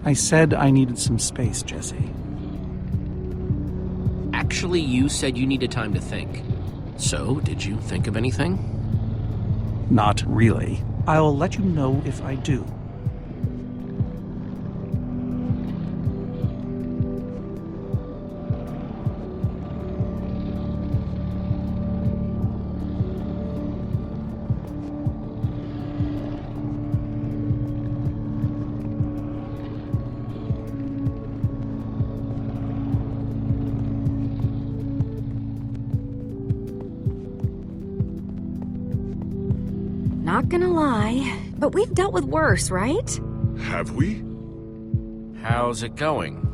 I said I needed some space, Jesse. Actually, you said you needed time to think. So, did you think of anything? Not really. I'll let you know if I do. Not gonna lie, but we've dealt with worse, right? Have we? How's it going?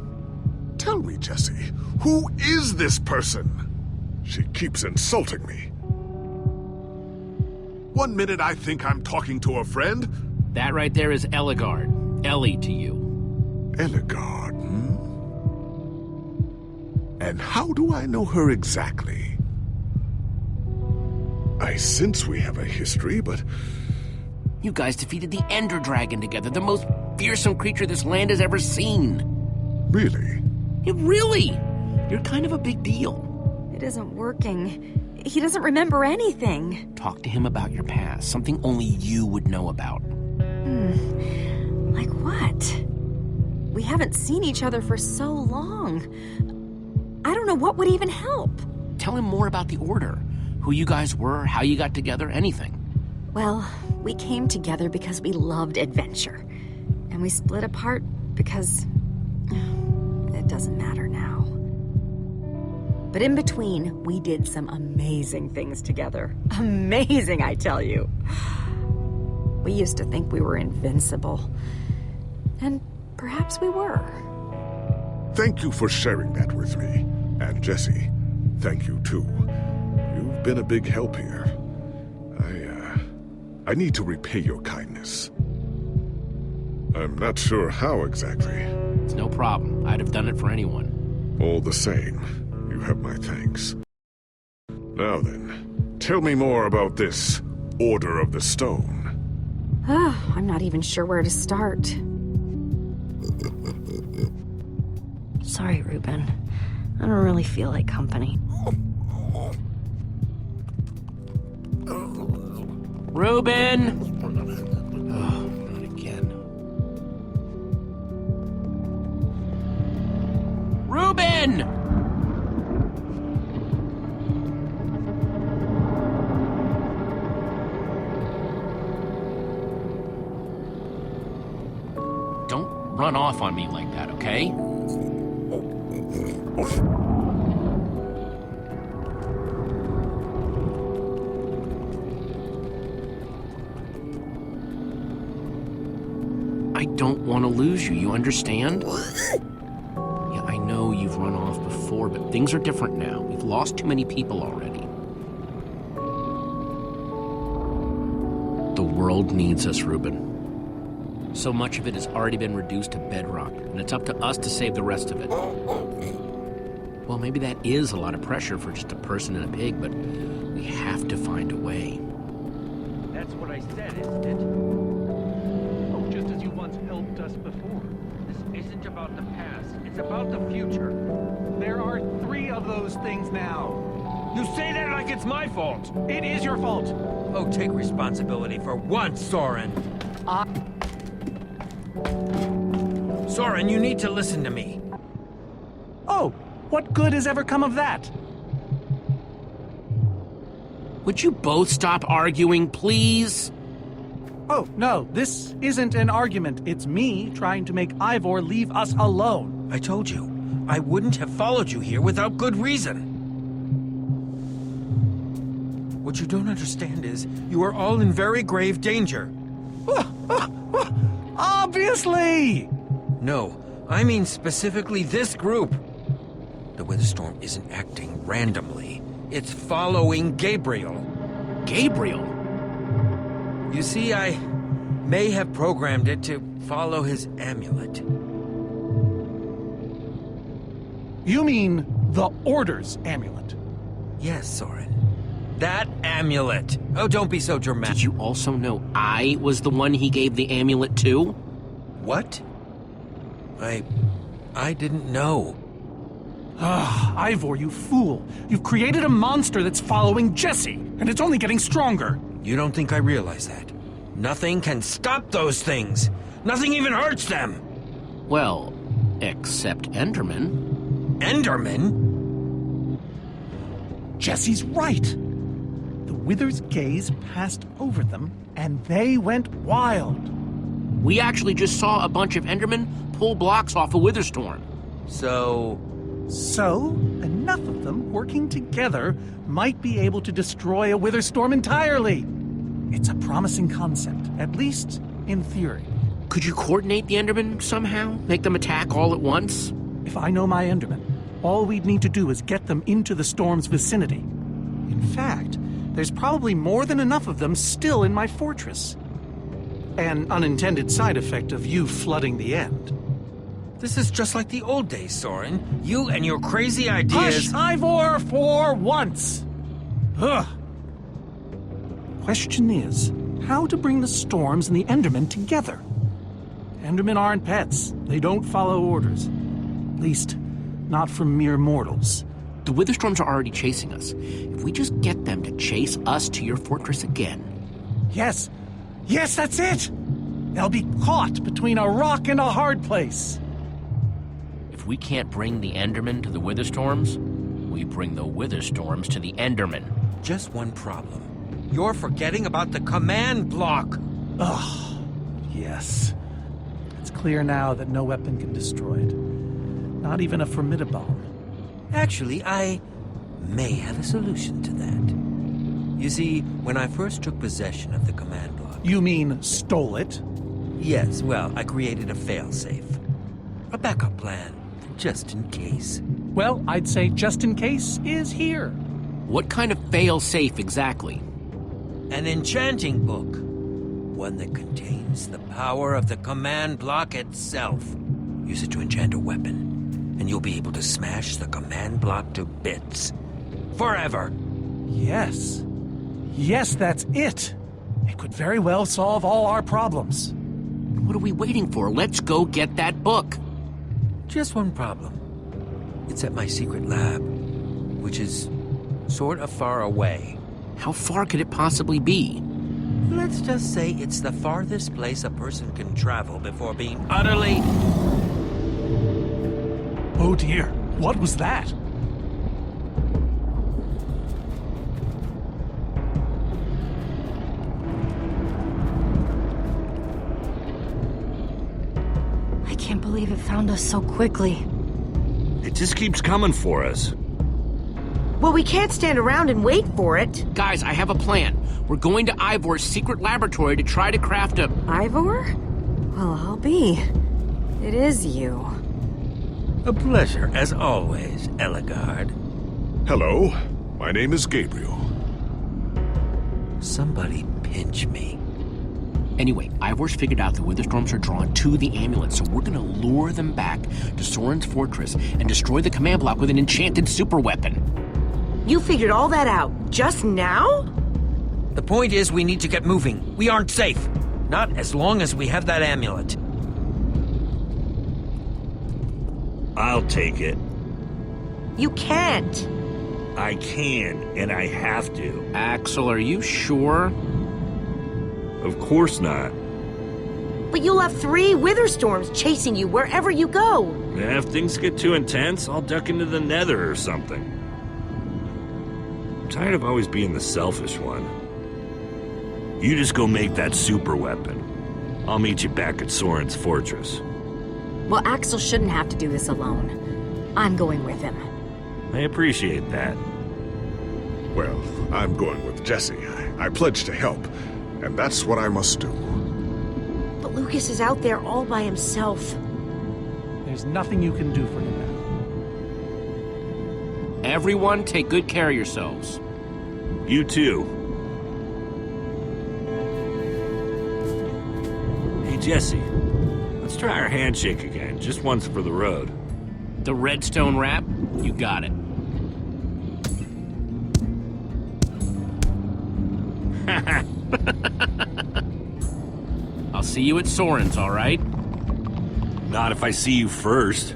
Tell me, Jesse, who is this person? She keeps insulting me. One minute I think I'm talking to a friend. That right there is Ellegaard. Ellie to you. Ellegaard, hmm? And how do I know her exactly? I sense we have a history, but... You guys defeated the Ender Dragon together, the most fearsome creature this land has ever seen. Really? Yeah, really? You're kind of a big deal. It isn't working. He doesn't remember anything. Talk to him about your past, something only you would know about. Like what? We haven't seen each other for so long. I don't know what would even help. Tell him more about the Order. Who you guys were, how you got together, anything. Well, we came together because we loved adventure. And we split apart because... it doesn't matter now. But in between, we did some amazing things together. Amazing, I tell you. We used to think we were invincible. And perhaps we were. Thank you for sharing that with me. And Jesse, thank you too. You've been a big help here. I need to repay your kindness. I'm not sure how exactly. It's no problem. I'd have done it for anyone. All the same, you have my thanks. Now then, tell me more about this Order of the Stone. I'm not even sure where to start. Sorry, Reuben. I don't really feel like company. Reuben! Oh, not again. Reuben! Don't run off on me like that, okay? I don't want to lose you, you understand? Yeah, I know you've run off before, but things are different now. We've lost too many people already. The world needs us, Reuben. So much of it has already been reduced to bedrock, and it's up to us to save the rest of it. Well, maybe that is a lot of pressure for just a person and a pig, but we have to find a way. That's what I said, isn't it? Oh, just as you once helped us before. This isn't about the past, it's about the future. There are 3 of those things now. You say that like it's my fault. It is your fault. Oh, take responsibility for once, Soren. Soren, you need to listen to me. Oh, what good has ever come of that? Would you both stop arguing, please? Oh, no, this isn't an argument. It's me trying to make Ivor leave us alone. I told you, I wouldn't have followed you here without good reason. What you don't understand is, you are all in very grave danger. Obviously! No, I mean specifically this group. The Witherstorm isn't acting randomly. It's following Gabriel. Gabriel? You see, I may have programmed it to follow his amulet. You mean the Order's amulet? Yes, Soren. That amulet. Oh, don't be so dramatic. Did you also know I was the one he gave the amulet to? What? I didn't know. Ah, Ivor, you fool. You've created a monster that's following Jesse, and it's only getting stronger. You don't think I realize that? Nothing can stop those things. Nothing even hurts them. Well, except Enderman. Enderman? Jesse's right. The Wither's gaze passed over them, and they went wild. We actually just saw a bunch of Endermen pull blocks off a Witherstorm. So, Enough of them working together might be able to destroy a Witherstorm entirely. It's a promising concept, at least in theory. Could you coordinate the Endermen somehow? Make them attack all at once? If I know my Endermen, all we'd need to do is get them into the storm's vicinity. In fact, there's probably more than enough of them still in my fortress. An unintended side effect of you flooding the end. this is just like the old days, Soren. You and your crazy ideas... Hush, Ivor, for once! Ugh. Question is, how to bring the storms and the Endermen together? Endermen aren't pets. They don't follow orders. At least, not from mere mortals. The Witherstorms are already chasing us. If we just get them to chase us to your fortress again... Yes! Yes, that's it! They'll be caught between a rock and a hard place. If we can't bring the Endermen to the Witherstorms, we bring the Witherstorms to the Endermen. Just one problem. You're forgetting about the command block. Ugh, yes. It's clear now that no weapon can destroy it. Not even a formidabone. Actually, I may have a solution to that. You see, when I first took possession of the command block... You mean stole it? Yes, well, I created a failsafe. A backup plan, just in case. Well, I'd say just in case is here. What kind of fail-safe exactly? An enchanting book. One that contains the power of the command block itself. Use it to enchant a weapon, and you'll be able to smash the command block to bits. Forever. Yes. Yes, that's it. It could very well solve all our problems. What are we waiting for? Let's go get that book. Just one problem. It's at my secret lab, which is sort of far away. How far could it possibly be? Let's just say it's the farthest place a person can travel before being utterly... Oh dear, what was that? I can't believe it found us so quickly. It just keeps coming for us. Well, we can't stand around and wait for it. Guys, I have a plan. We're going to Ivor's secret laboratory to try to craft a... Ivor? Well, I'll be. It is you. A pleasure, as always, Ellegaard. Hello, my name is Gabriel. Somebody pinch me. Anyway, Ivor's figured out the Witherstorms are drawn to the amulet, so we're gonna lure them back to Soren's fortress and destroy the command block with an enchanted superweapon. You figured all that out just now? The point is, we need to get moving. We aren't safe. Not as long as we have that amulet. I'll take it. You can't. I can, and I have to. Axel, are you sure? Of course not. But you'll have 3 Witherstorms chasing you wherever you go. And if things get too intense, I'll duck into the nether or something. I'm tired of always being the selfish one. You just go make that super weapon. I'll meet you back at Soren's fortress. Well, Axel shouldn't have to do this alone. I'm going with him. I appreciate that. Well, I'm going with Jesse. I pledged to help, and that's what I must do. But Lucas is out there all by himself. There's nothing you can do for him now. Everyone, take good care of yourselves. You too. Hey, Jesse. Let's try our handshake again, just once for the road. The redstone wrap? You got it. I'll see you at Soren's, all right? Not if I see you first.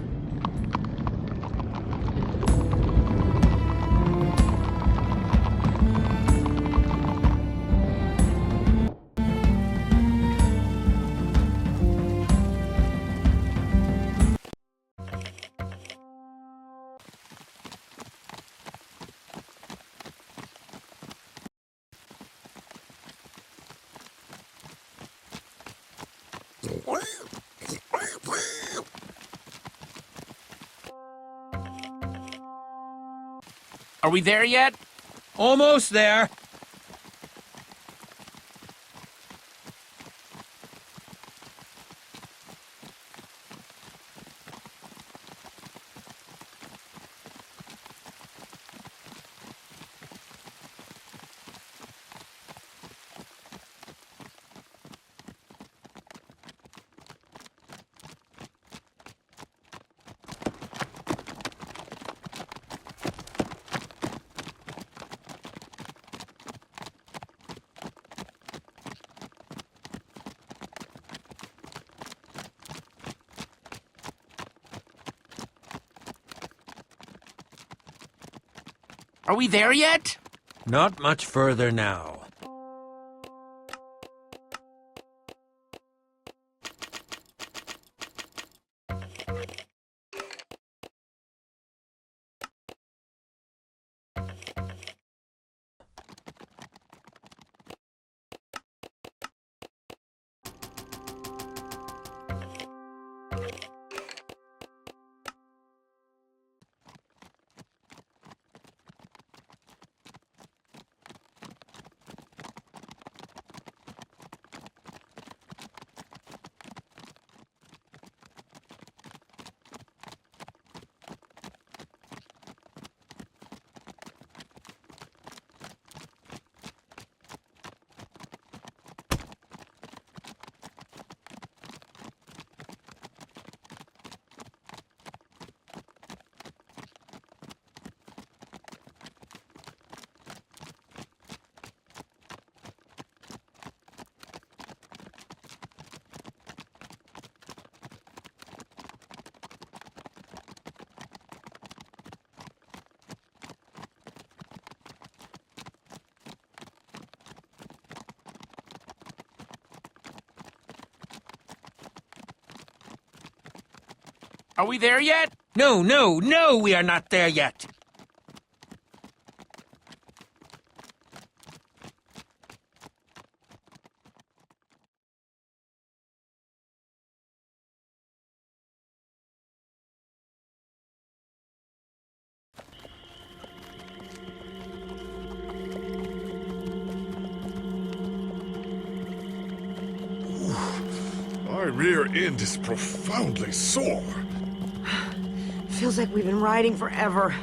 Are we there yet? Almost there. Are we there yet? Not much further now. Are we there yet? No, no, no, we are not there yet. My rear end is profoundly sore. Feels like we've been riding forever.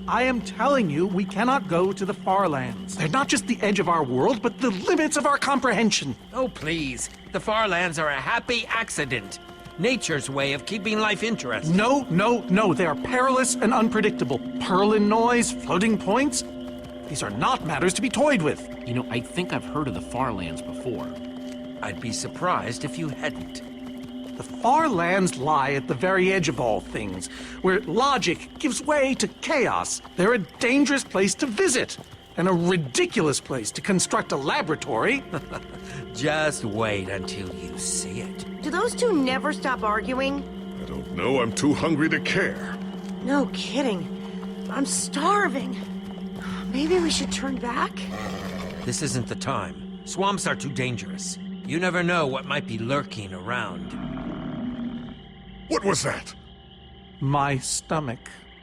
I am telling you, we cannot go to the far lands. They're not just the edge of our world, but the limits of our comprehension. Oh, please. The far lands are a happy accident. Nature's way of keeping life interesting. No, no, no. They are perilous and unpredictable. Purlin noise, floating points. These are not matters to be toyed with. You know, I think I've heard of the Farlands before. I'd be surprised if you hadn't. The far lands lie at the very edge of all things, where logic gives way to chaos. They're a dangerous place to visit, and a ridiculous place to construct a laboratory. Just wait until you see it. Do those two never stop arguing? I don't know, I'm too hungry to care. No kidding. I'm starving. Maybe we should turn back? This isn't the time. Swamps are too dangerous. You never know what might be lurking around. What was that? My stomach.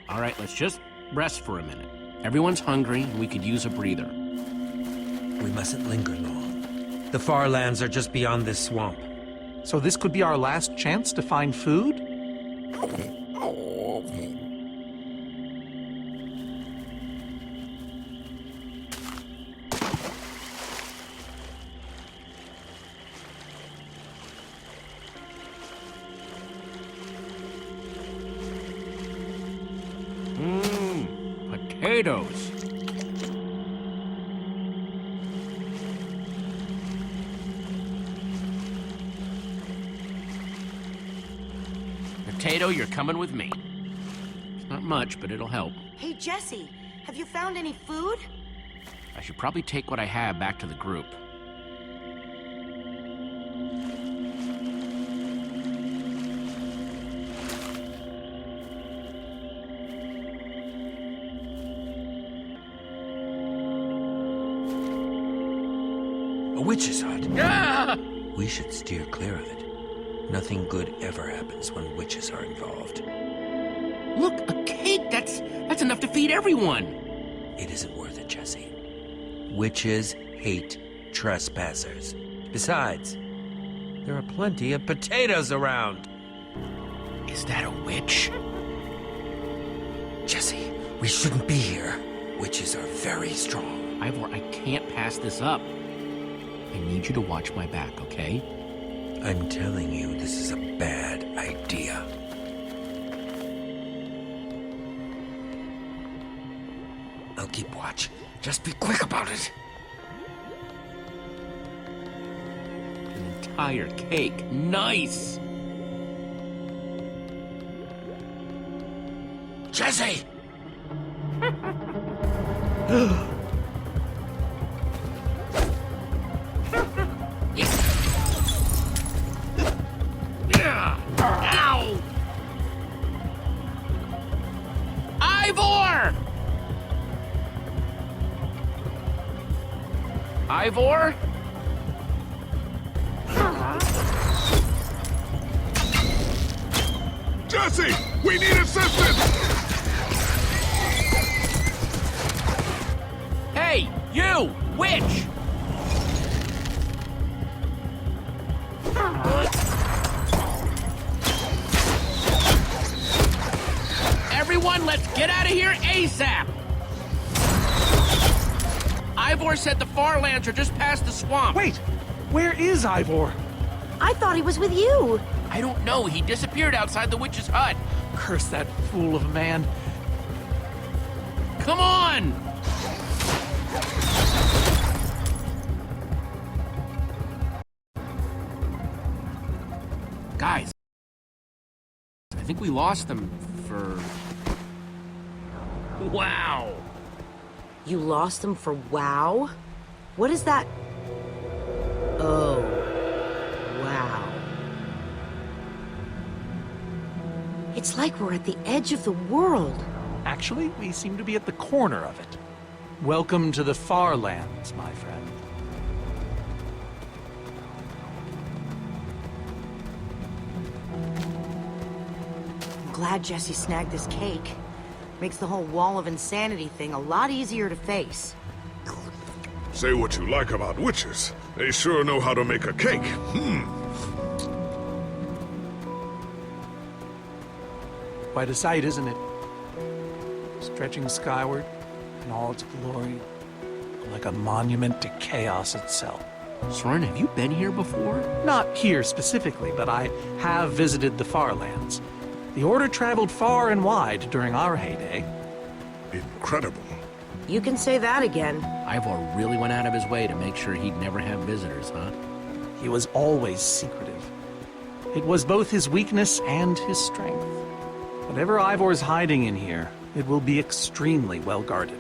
All right, let's just rest for a minute. Everyone's hungry, and we could use a breather. We mustn't linger long. The far lands are just beyond this swamp. So this could be our last chance to find food? Potatoes. Potato, you're coming with me. It's not much, but it'll help. Hey, Jesse, have you found any food? I should probably take what I have back to the group. A witch's hut. Ah! We should steer clear of it. Nothing good ever happens when witches are involved. Look, a cake! That's enough to feed everyone! It isn't worth it, Jesse. Witches hate trespassers. Besides, there are plenty of potatoes around. Is that a witch? Jesse, we shouldn't be here. Witches are very strong. Ivor, I can't pass this up. I need you to watch my back, okay? I'm telling you, this is a bad idea. I'll keep watch. Just be quick about it. An entire cake. Nice! Jesse! Ow! Ivor! Ivor? Jesse! We need assistance! Hey, you! Witch! Everyone, let's get out of here ASAP! Ivor said the Farlands are just past the swamp. Wait! Where is Ivor? I thought he was with you. I don't know. He disappeared outside the witch's hut. Curse that fool of a man. Come on! Guys, I think we lost them for... Wow! You lost them for WoW? What is that? Oh, wow. It's like we're at the edge of the world. Actually, we seem to be at the corner of it. Welcome to the Farlands, my friend. I'm glad Jesse snagged this cake. Makes the whole wall of insanity thing a lot easier to face. Say what you like about witches. They sure know how to make a cake. Quite a sight, isn't it? Stretching skyward in all its glory, like a monument to chaos itself. Soren, have you been here before? Not here specifically, but I have visited the Farlands. The Order traveled far and wide during our heyday. Incredible. You can say that again. Ivor really went out of his way to make sure he'd never have visitors, huh? He was always secretive. It was both his weakness and his strength. Whatever Ivor's hiding in here, it will be extremely well guarded.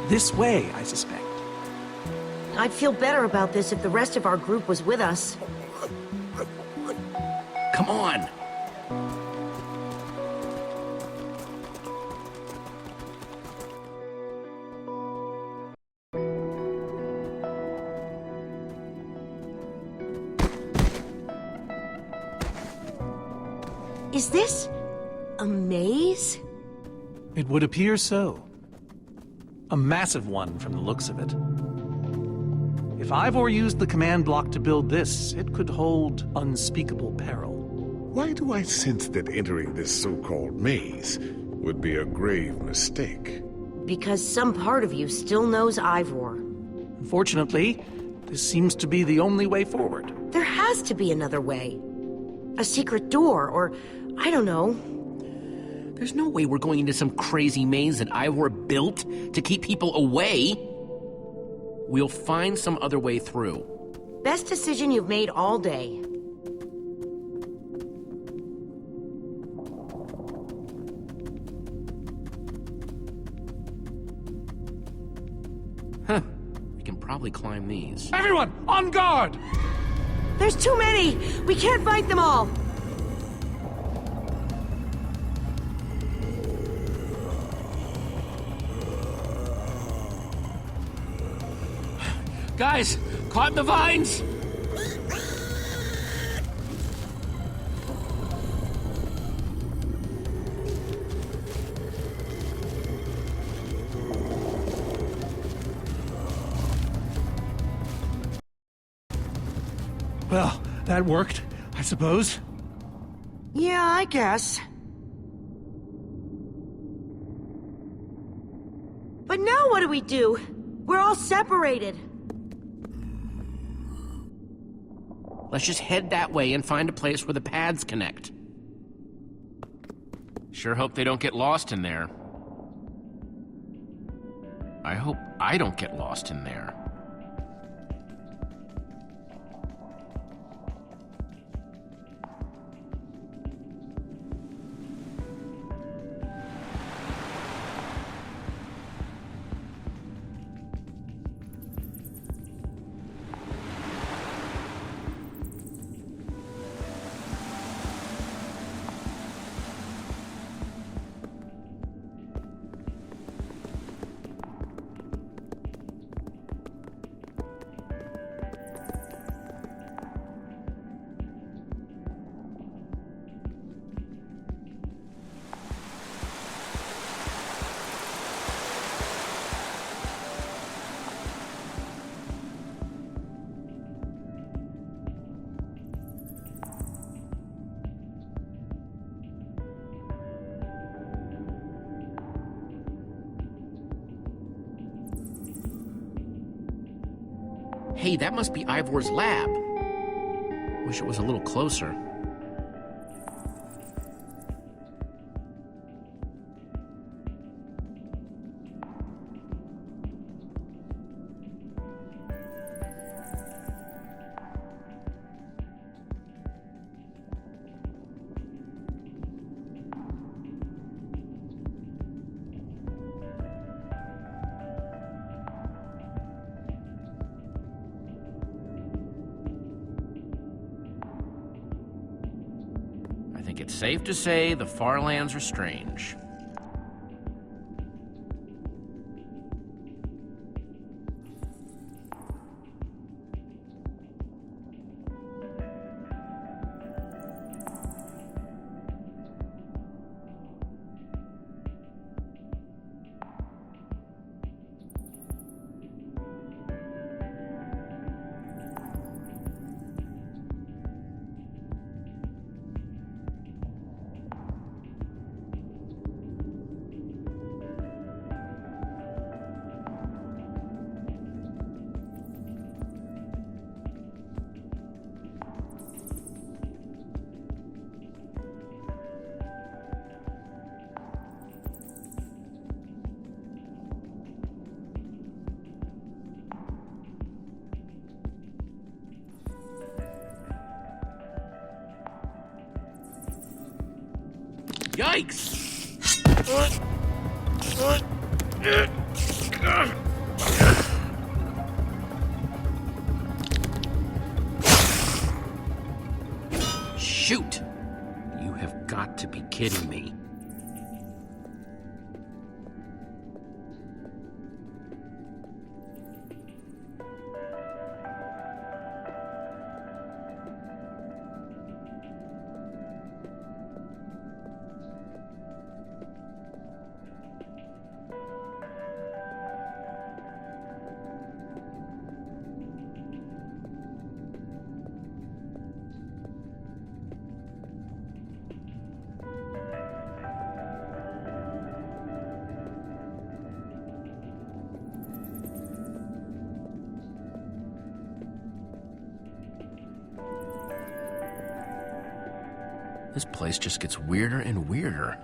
This way, I suspect. I'd feel better about this if the rest of our group was with us. Come on! Is this a maze? It would appear so. A massive one from the looks of it. If Ivor used the command block to build this, it could hold unspeakable peril. Why do I sense that entering this so-called maze would be a grave mistake? Because some part of you still knows Ivor. Unfortunately, this seems to be the only way forward. There has to be another way. A secret door, or I don't know. There's no way we're going into some crazy maze that Ivor built to keep people away. We'll find some other way through. Best decision you've made all day. Huh. We can probably climb these. Everyone, on guard! There's too many! We can't fight them all! Guys, caught in the vines! Well, that worked, I suppose. Yeah, I guess. But now what do we do? We're all separated. Let's just head that way and find a place where the paths connect. Sure hope they don't get lost in there. I hope I don't get lost in there. Hey, that must be Ivor's lab. Wish it was a little closer. I think it's safe to say the far lands are strange. Yikes! Shoot! You have got to be kidding me. This place just gets weirder and weirder.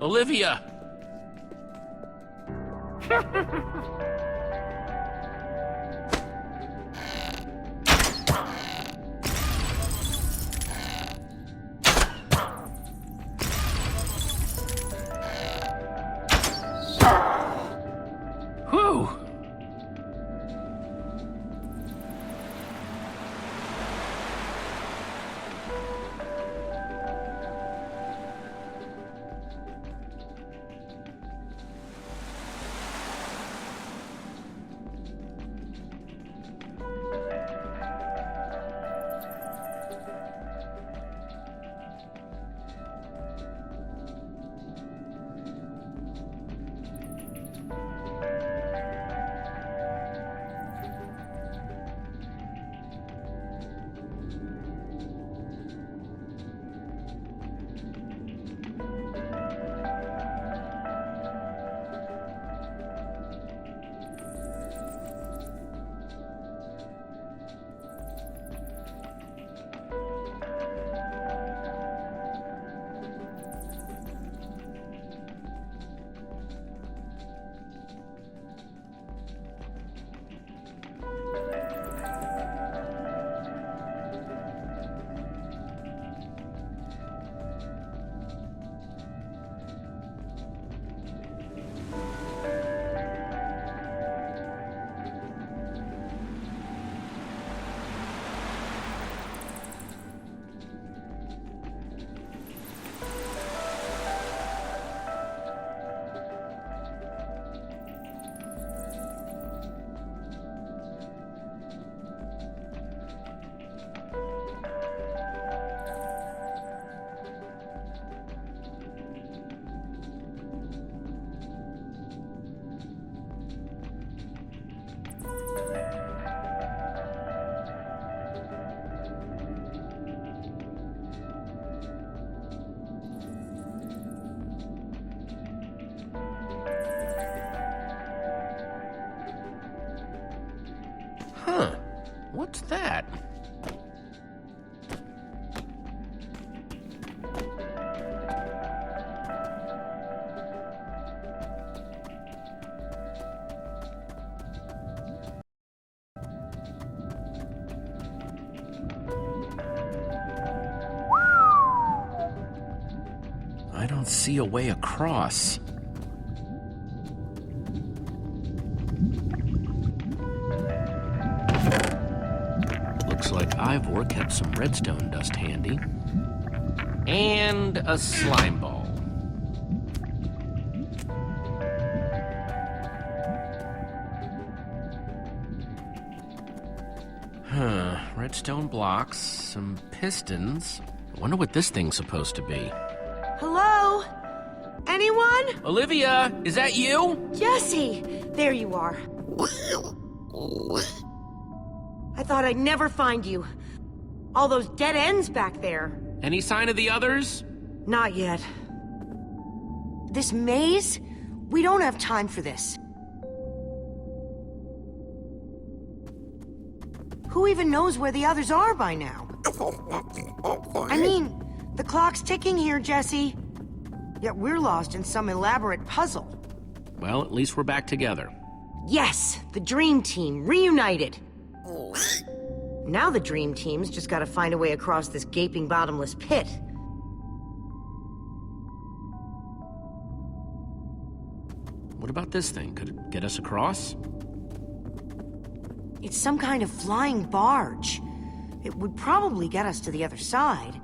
Olivia! Whew! Huh. What's that? I don't see a way across. Looks like Ivor kept some redstone dust handy. And a slime ball. Huh, redstone blocks, some pistons. I wonder what this thing's supposed to be. Hello? Anyone? Olivia, is that you? Jesse! There you are. I thought I'd never find you. All those dead ends back there. Any sign of the others? Not yet. This maze? We don't have time for this. Who even knows where the others are by now? I mean, the clock's ticking here, Jesse. Yet we're lost in some elaborate puzzle. Well, at least we're back together. Yes, the Dream Team, reunited. Now the Dream Team's just gotta find a way across this gaping bottomless pit. What about this thing? Could it get us across? It's some kind of flying barge. It would probably get us to the other side,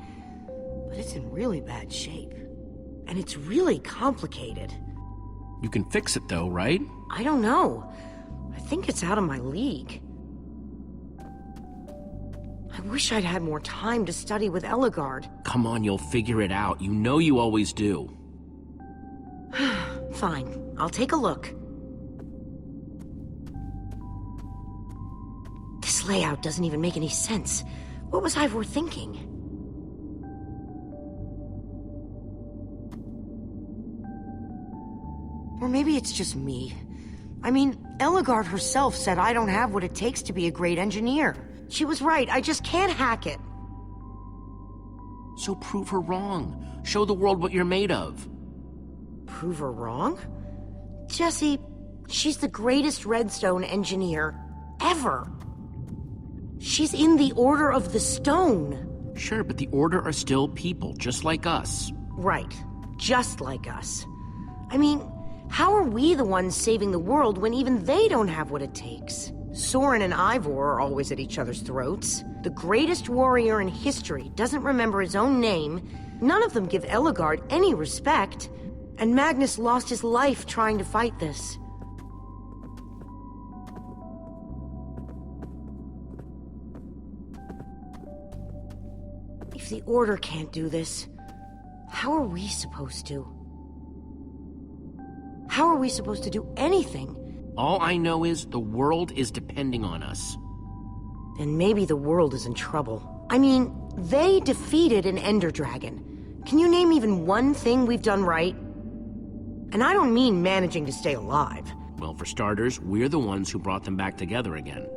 but it's in really bad shape. And it's really complicated. You can fix it though, right? I don't know. I think it's out of my league. I wish I'd had more time to study with Ellegaard. Come on, you'll figure it out. You know you always do. Fine, I'll take a look. This layout doesn't even make any sense. What was Ivor thinking? Or maybe it's just me. I mean, Ellegaard herself said I don't have what it takes to be a great engineer. She was right, I just can't hack it. So prove her wrong. Show the world what you're made of. prove her wrong? Jesse, she's the greatest Redstone engineer ever. She's in the Order of the Stone. Sure, but the Order are still people, just like us. Right, just like us. I mean, how are we the ones saving the world when even they don't have what it takes? Soren and Ivor are always at each other's throats. The greatest warrior in history doesn't remember his own name. None of them give Ellegaard any respect. And Magnus lost his life trying to fight this. If the Order can't do this, how are we supposed to? How are we supposed to do anything? All I know is the world is depending on us. Then maybe the world is in trouble. I mean, they defeated an Ender Dragon. Can you name even one thing we've done right? And I don't mean managing to stay alive. Well, for starters, we're the ones who brought them back together again.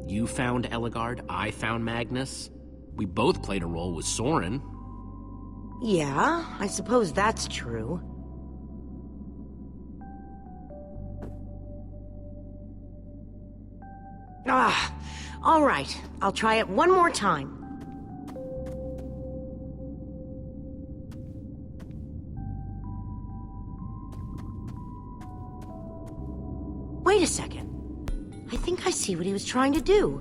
You found Ellegaard, I found Magnus. We both played a role with Soren. Yeah, I suppose that's true. All right. I'll try it one more time. Wait a second. I think I see what he was trying to do.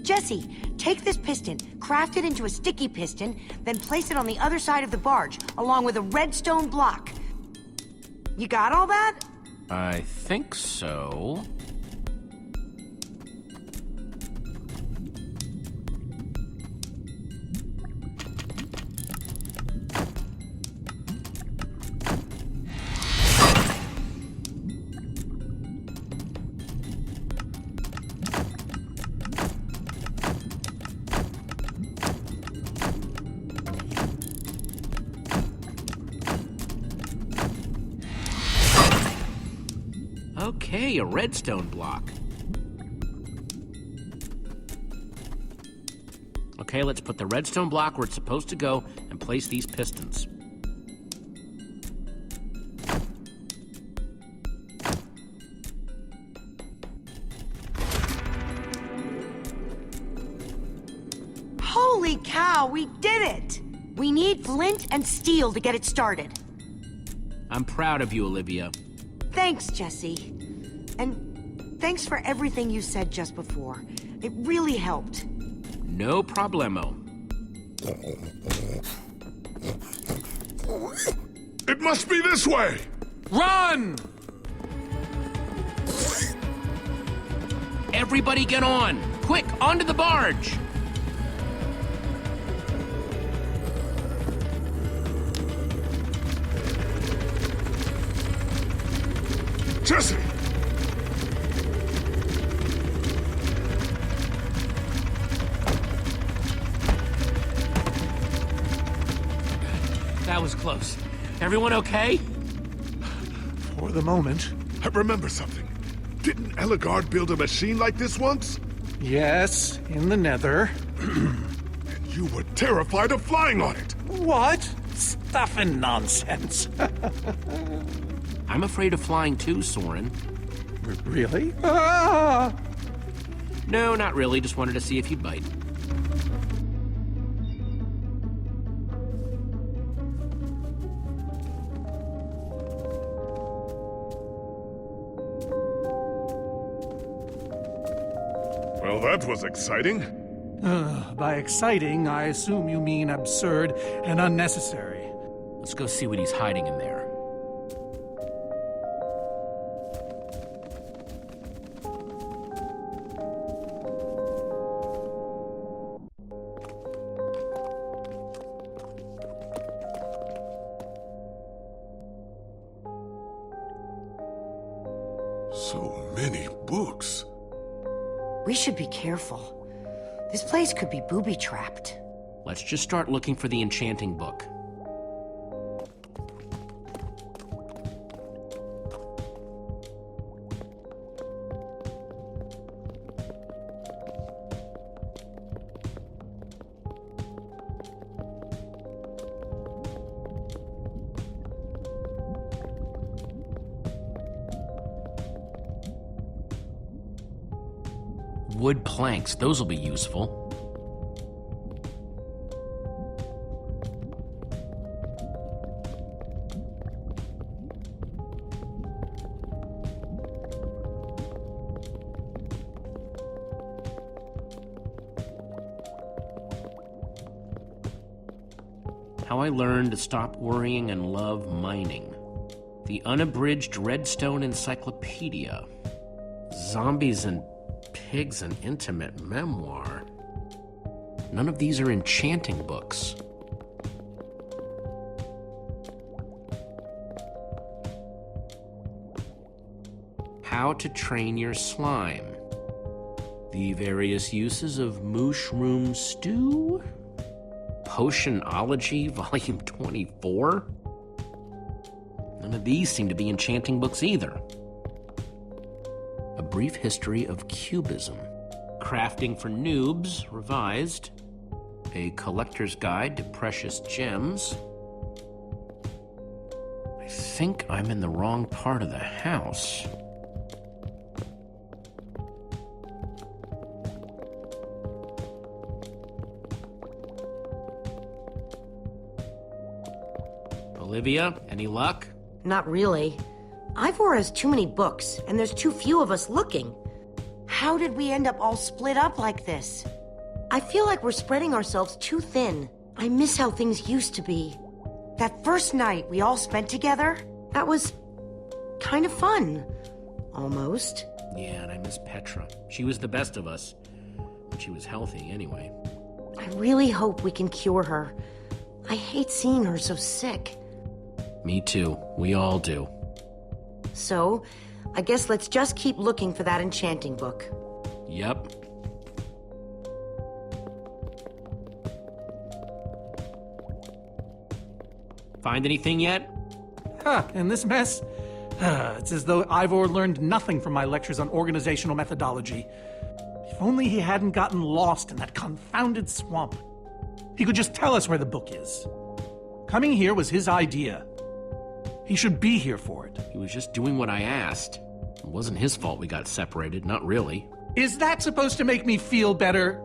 Jesse, take this piston, craft it into a sticky piston, then place it on the other side of the barge, along with a redstone block. You got all that? I think so. Okay, a redstone block. Okay, let's put the redstone block where it's supposed to go and place these pistons. Holy cow, we did it! We need flint and steel to get it started. I'm proud of you, Olivia. Thanks, Jesse. And thanks for everything you said just before. It really helped. No problemo. It must be this way! Run! Everybody get on! Quick, onto the barge! Jesse! That was close. Everyone okay? For the moment. I remember something. Didn't Ellegaard build a machine like this once? Yes, in the Nether. And you were terrified of flying on it! What? Stuff and nonsense. I'm afraid of flying too, Soren. Really? Ah! No, not really. Just wanted to see if you'd bite. Well, that was exciting. By exciting, I assume you mean absurd and unnecessary. Let's go see what he's hiding in there. So many books. We should be careful. This place could be booby-trapped. Let's just start looking for the enchanting book. wood planks. Those will be useful. How I Learned to Stop Worrying and Love Mining. The Unabridged Redstone Encyclopedia. Zombies and Pigs, an Intimate Memoir. None of these are enchanting books. How to Train Your Slime. The Various Uses of Mushroom Stew. Potionology, Volume 24? None of these seem to be enchanting books either. A Brief History of Cubism. Crafting for Noobs, revised. A Collector's Guide to Precious Gems. I think I'm in the wrong part of the house. Olivia, any luck? Not really. Ivor has too many books, and there's too few of us looking. How did we end up all split up like this? I feel like we're spreading ourselves too thin. I miss how things used to be. That first night we all spent together, that was kind of fun. Almost. Yeah, and I miss Petra. She was the best of us. But she was healthy anyway. I really hope we can cure her. I hate seeing her so sick. Me too. We all do. So, I guess let's just keep looking for that enchanting book. Yep. Find anything yet? Huh, in this mess? It's as though Ivor learned nothing from my lectures on organizational methodology. If only he hadn't gotten lost in that confounded swamp. He could just tell us where the book is. Coming here was his idea. He should be here for it. He was just doing what I asked. It wasn't his fault we got separated, not really. Is that supposed to make me feel better?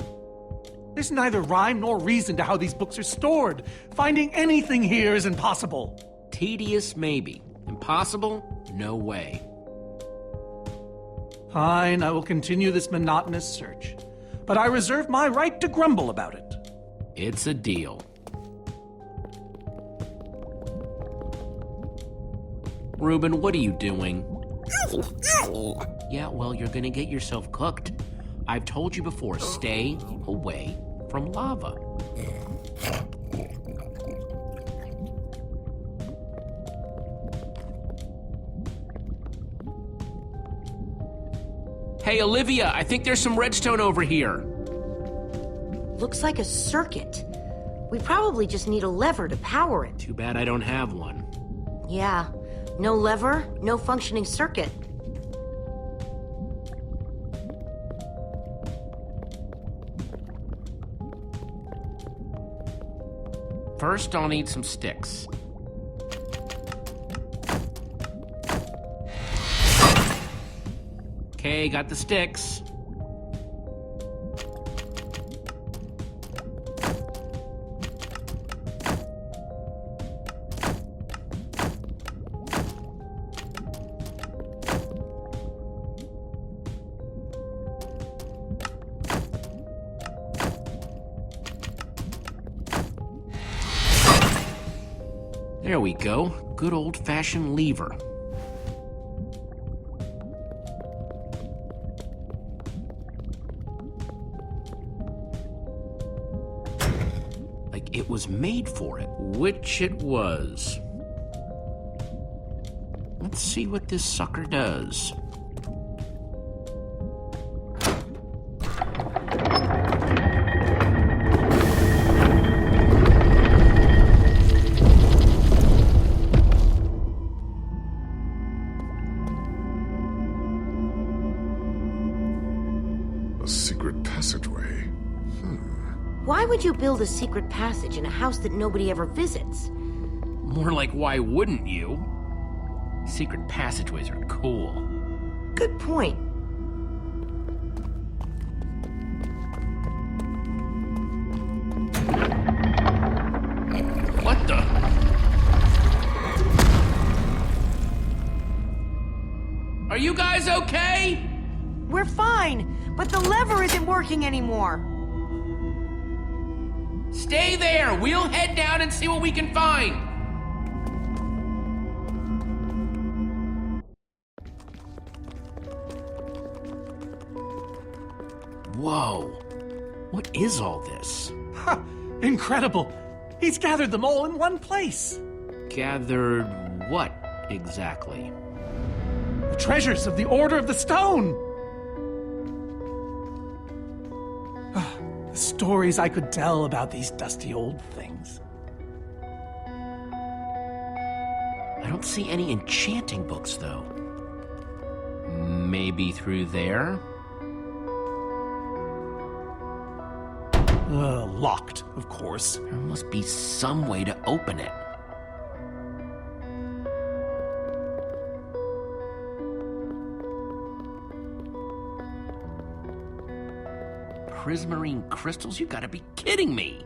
There's neither rhyme nor reason to how these books are stored. Finding anything here is impossible. Tedious, maybe. Impossible? No way. Fine, I will continue this monotonous search. But I reserve my right to grumble about it. It's a deal. Reuben, what are you doing? Yeah, well, you're gonna get yourself cooked. I've told you before, stay away from lava. Hey, Olivia, I think there's some redstone over here. Looks like a circuit. We probably just need a lever to power it. Too bad I don't have one. Yeah, no lever, no functioning circuit. First, I'll need some sticks. Okay, got the sticks. There we go. Good old-fashioned lever. Like it was made for it, which it was. Let's see what this sucker does. A secret passageway. Why would you build a secret passage in a house that nobody ever visits? More like, why wouldn't you? Secret passageways are cool. Good point. Are you guys okay? We're fine, but the lever isn't working anymore. Stay there. We'll head down and see what we can find. Whoa. What is all this? Ha! Incredible! He's gathered them all in one place. Gathered what exactly? The treasures of the Order of the Stone! The stories I could tell about these dusty old things. I don't see any enchanting books, though. Maybe through there? Locked, of course. There must be some way to open it. Prismarine crystals? You gotta be kidding me!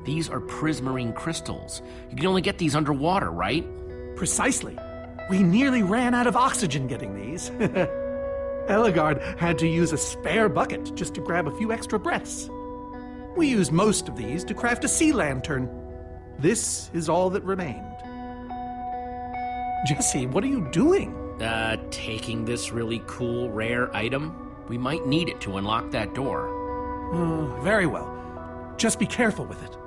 These are prismarine crystals. You can only get these underwater, right? Precisely. We nearly ran out of oxygen getting these. Eligard had to use a spare bucket just to grab a few extra breaths. We used most of these to craft a sea lantern. This is all that remained. Jesse, what are you doing? Taking this really cool, rare item. We might need it to unlock that door. Very well. Just be careful with it.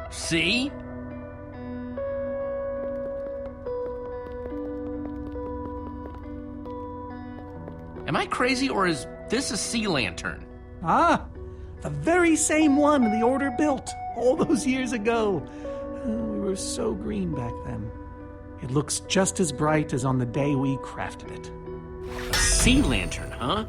See? Am I crazy, or is this a sea lantern? Ah, the very same one the Order built all those years ago. We were so green back then. It looks just as bright as on the day we crafted it. A sea lantern, huh?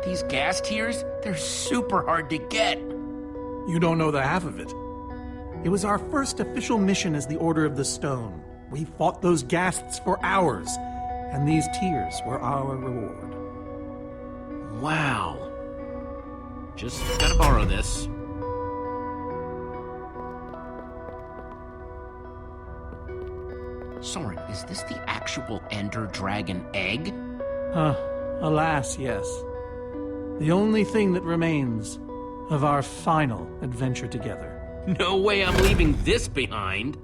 These gas tiers, they're super hard to get. You don't know the half of it. It was our first official mission as the Order of the Stone. We fought those ghasts for hours, and these tears were our reward. Wow. Just gotta borrow this. Soren, is this the actual Ender Dragon egg? Alas, yes. The only thing that remains of our final adventure together. No way I'm leaving this behind.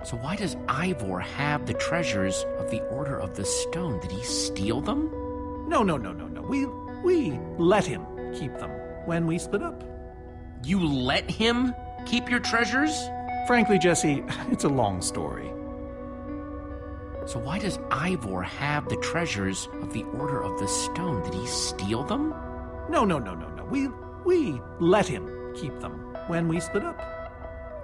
So why does Ivor have the treasures of the Order of the Stone? Did he steal them? No. We let him keep them when we split up. You let him keep your treasures? Frankly, Jesse, it's a long story. So why does Ivor have the treasures of the Order of the Stone? Did he steal them? No. We let him keep them when we split up.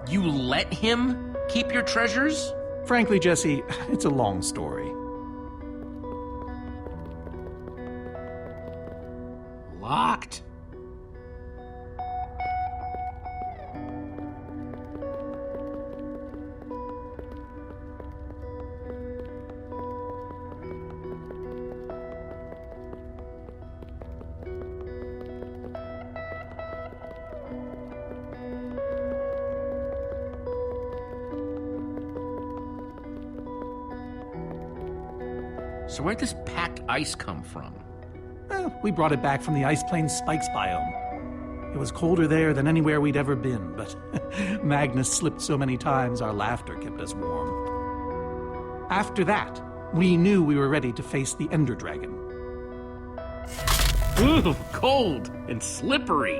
You let him keep your treasures? Frankly, Jesse, it's a long story. Locked. So where'd this packed ice come from? We brought it back from the Ice Plains Spikes biome. It was colder there than anywhere we'd ever been, but Magnus slipped so many times our laughter kept us warm. After that, we knew we were ready to face the Ender Dragon. Ooh, cold and slippery.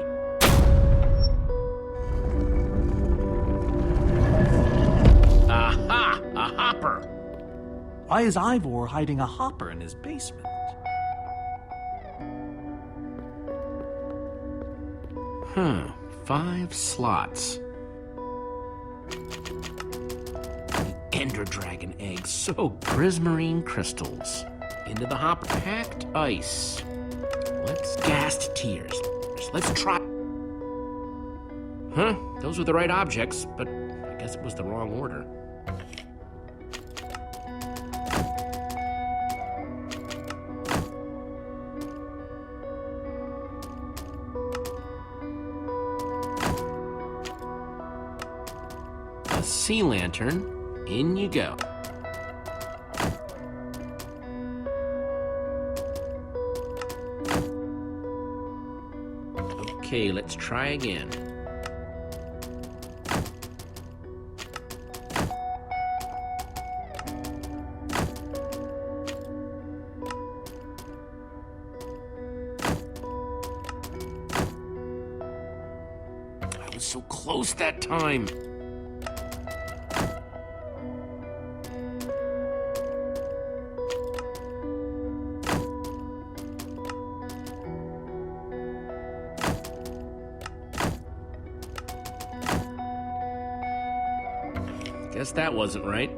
Aha! A hopper! Why is Ivor hiding a hopper in his basement? 5 slots. The Ender Dragon eggs. So prismarine crystals. Into the hopper. Packed ice. Let's gassed tears. Let's try. Huh? Those were the right objects, but I guess it was the wrong order. A sea lantern. In you go. Okay, let's try again. I was so close that time. Guess that wasn't right.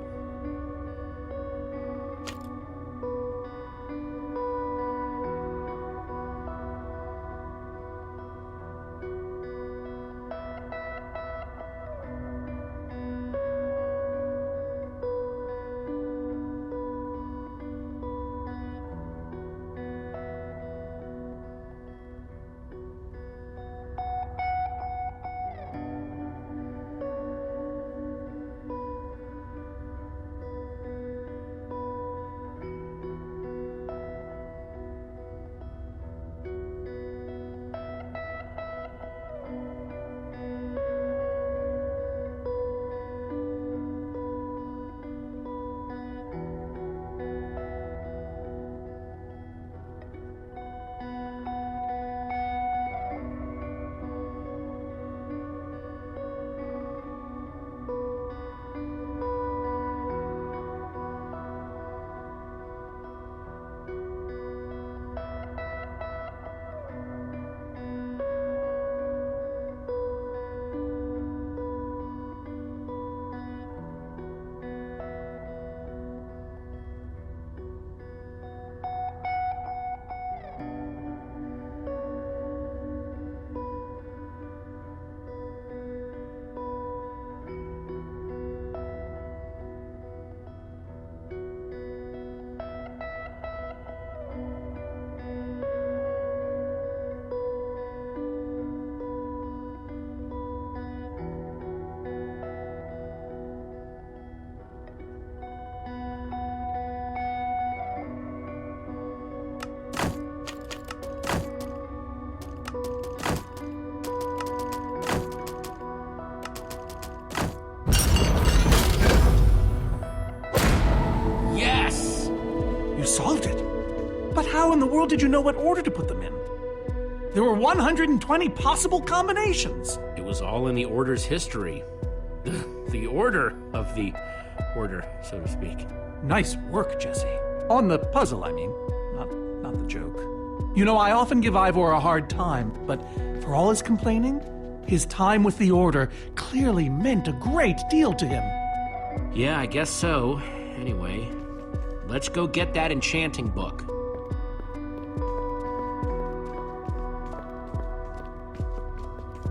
solved it. But how in the world did you know what order to put them in? There were 120 possible combinations. It was all in the Order's history. The order of the Order, so to speak. Nice work, Jesse. On the puzzle, I mean. Not the joke. You know, I often give Ivor a hard time, but for all his complaining, his time with the Order clearly meant a great deal to him. Yeah, I guess so. Anyway, let's go get that enchanting book.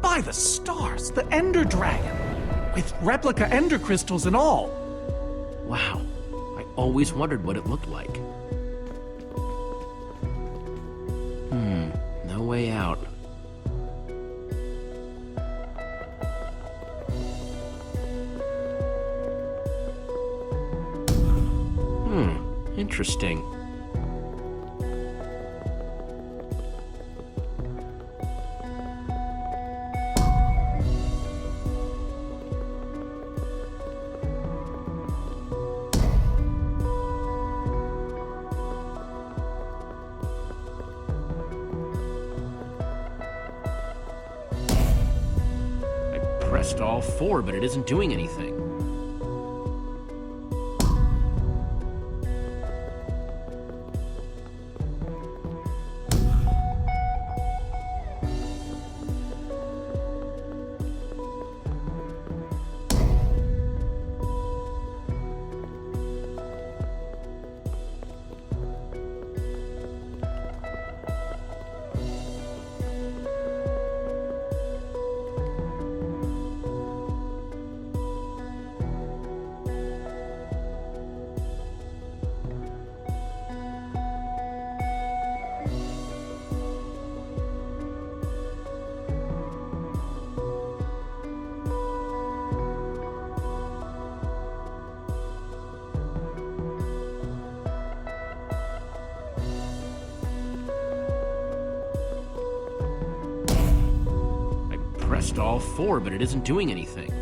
By the stars, the Ender Dragon, with replica Ender crystals and all. Wow, I always wondered what it looked like. No way out. Interesting. Pressed all four, but it isn't doing anything. used all 4, but it isn't doing anything.